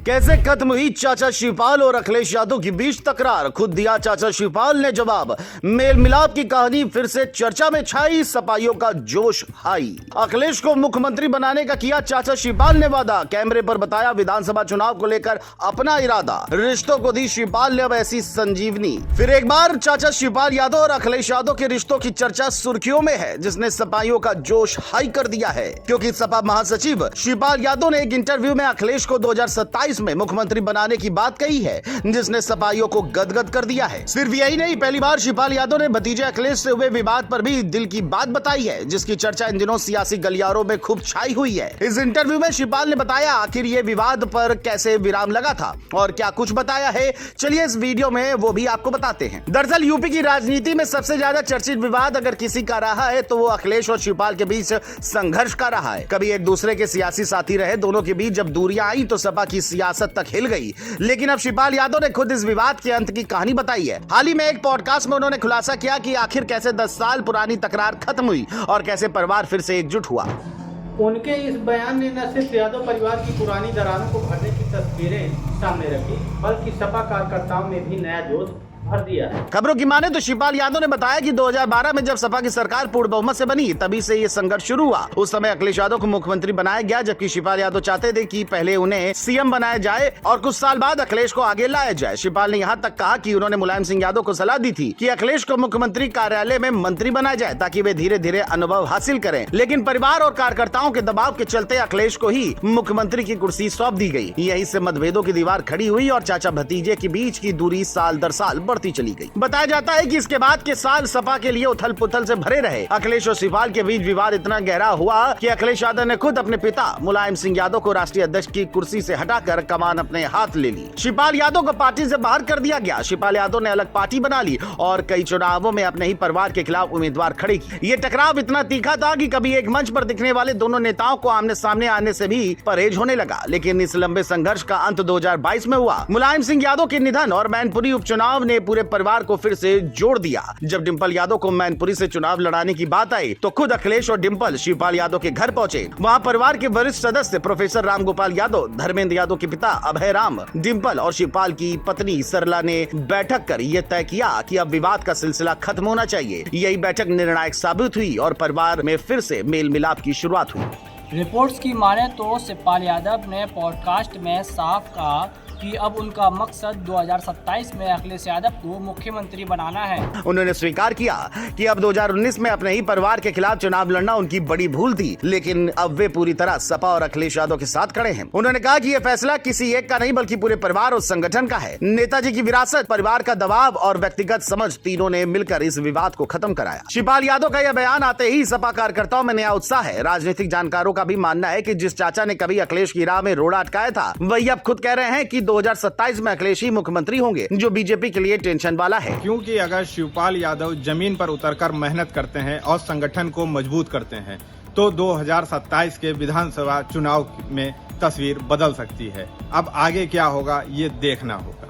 कैसे खत्म हुई चाचा शिवपाल और अखिलेश यादव की बीच तकरार, खुद दिया चाचा शिवपाल ने जवाब। मेल मिलाप की कहानी फिर से चर्चा में छाई, सपाइयों का जोश हाई। अखिलेश को मुख्यमंत्री बनाने का किया चाचा शिवपाल ने वादा, कैमरे पर बताया विधानसभा चुनाव को लेकर अपना इरादा। रिश्तों को दी शिवपाल ने अब ऐसी संजीवनी। फिर एक बार चाचा शिवपाल यादव और अखिलेश यादव के रिश्तों की चर्चा सुर्खियों में है, जिसने सपाइयों का जोश हाई कर दिया है, क्योंकि सपा महासचिव शिवपाल यादव ने एक इंटरव्यू में अखिलेश को 2027 में मुख्यमंत्री बनाने की बात कही है, जिसने सपाइयों को गदगद कर दिया है। सिर्फ यही नहीं, पहली बार शिवपाल यादव ने भतीजे अखिलेश से हुए विवाद पर भी दिल की बात बताई है, जिसकी चर्चा इन दिनों सियासी गलियारों में खूब छाई हुई है। इस इंटरव्यू में शिवपाल ने बताया आखिर ये विवाद पर कैसे विराम लगा था और क्या कुछ बताया है, चलिए इस वीडियो में वो भी आपको बताते हैं। दरअसल यूपी की राजनीति में सबसे ज्यादा चर्चित विवाद अगर किसी का रहा है तो वो अखिलेश और शिवपाल के बीच संघर्ष का रहा है। कभी एक दूसरे के सियासी साथी रहे, दोनों के बीच जब दूरियां आई तो सपा की सियासत तक हिल गई। लेकिन अब शिवपाल यादव ने खुद इस विवाद के अंत की कहानी बताई है। हाल ही में एक पॉडकास्ट में उन्होंने खुलासा किया कि आखिर कैसे 10 साल पुरानी तकरार खत्म हुई और कैसे परिवार फिर से एकजुट हुआ। उनके इस बयान ने न सिर्फ यादव परिवार की पुरानी दरारों को भरने की तस्वीरें सामने रखी, बल्कि सपा कार्यकर्ताओं में भी नया जोश भर दिया है। खबरों की माने तो शिवपाल यादव ने बताया कि 2012 में जब सपा की सरकार पूर्ण बहुमत से बनी, तभी से ये संघर्ष शुरू हुआ। उस समय अखिलेश यादव को मुख्यमंत्री बनाया गया, जबकि शिवपाल यादव चाहते थे कि पहले उन्हें सीएम बनाया जाए और कुछ साल बाद अखिलेश को आगे लाया जाए। शिवपाल ने यहाँ तक कहा कि उन्होंने मुलायम सिंह यादव को सलाह दी थी कि अखिलेश को मुख्यमंत्री कार्यालय में मंत्री बनाया जाए, ताकि वे धीरे धीरे अनुभव हासिल करें। लेकिन परिवार और कार्यकर्ताओं के दबाव के चलते अखिलेश को ही मुख्यमंत्री की कुर्सी सौंप दी गई। यहीं से मतभेदों की दीवार खड़ी हुई और चाचा भतीजे के बीच की दूरी साल दर साल बढ़ती चली गई। बताया जाता है कि इसके बाद के साल सपा के लिए उथल पुथल से भरे रहे। अखिलेश और शिवपाल के बीच विवाद इतना गहरा हुआ कि अखिलेश यादव ने खुद अपने पिता मुलायम सिंह यादव को राष्ट्रीय अध्यक्ष की कुर्सी से हटाकर कमान अपने हाथ ले ली। शिवपाल यादव को पार्टी से बाहर कर दिया गया। शिवपाल यादव ने अलग पार्टी बना ली और कई चुनावों में अपने ही परिवार के खिलाफ उम्मीदवार खड़े किए। ये टकराव इतना तीखा था कि कभी एक मंच पर दिखने वाले दोनों नेताओं को आमने सामने आने से भी परहेज होने लगा। लेकिन इस लंबे संघर्ष का अंत 2022 में हुआ। मुलायम सिंह यादव के निधन और मैनपुरी उपचुनाव ने पूरे परिवार को फिर से जोड़ दिया। जब डिंपल यादव को मैनपुरी से चुनाव लड़ाने की बात आई तो खुद अखिलेश और डिंपल शिवपाल यादव के घर पहुंचे। वहां परिवार के वरिष्ठ सदस्य प्रोफेसर रामगोपाल यादव, धर्मेंद्र यादव के पिता अभय राम, डिंपल और शिवपाल की पत्नी सरला ने बैठक कर यह तय किया कि अब विवाद का सिलसिला खत्म होना चाहिए। यही बैठक निर्णायक साबित हुई और परिवार में फिर से मेल मिलाप की शुरुआत हुई। रिपोर्ट्स की माने तो शिवपाल यादव ने पॉडकास्ट में साफ कहा कि अब उनका मकसद 2027 में अखिलेश यादव को मुख्यमंत्री बनाना है। उन्होंने स्वीकार किया कि अब 2019 में अपने ही परिवार के खिलाफ चुनाव लड़ना उनकी बड़ी भूल थी, लेकिन अब वे पूरी तरह सपा और अखिलेश यादव के साथ खड़े हैं। उन्होंने कहा कि यह फैसला किसी एक का नहीं बल्कि पूरे परिवार और संगठन का है। नेताजी की विरासत, परिवार का दबाव और व्यक्तिगत समझ, तीनों ने मिलकर इस विवाद को खत्म कराया। शिवपाल यादव का यह बयान आते ही सपा कार्यकर्ताओं में नया उत्साह है। राजनीतिक जानकारों का भी मानना है कि जिस चाचा ने कभी अखिलेश की राह में रोड़ा अटकाया था, वही अब खुद कह रहे हैं कि 2027 में अखिलेश ही मुख्यमंत्री होंगे, जो बीजेपी के लिए टेंशन वाला है। क्योंकि अगर शिवपाल यादव जमीन पर उतरकर मेहनत करते हैं और संगठन को मजबूत करते हैं तो 2027 के विधानसभा चुनाव में तस्वीर बदल सकती है। अब आगे क्या होगा ये देखना होगा।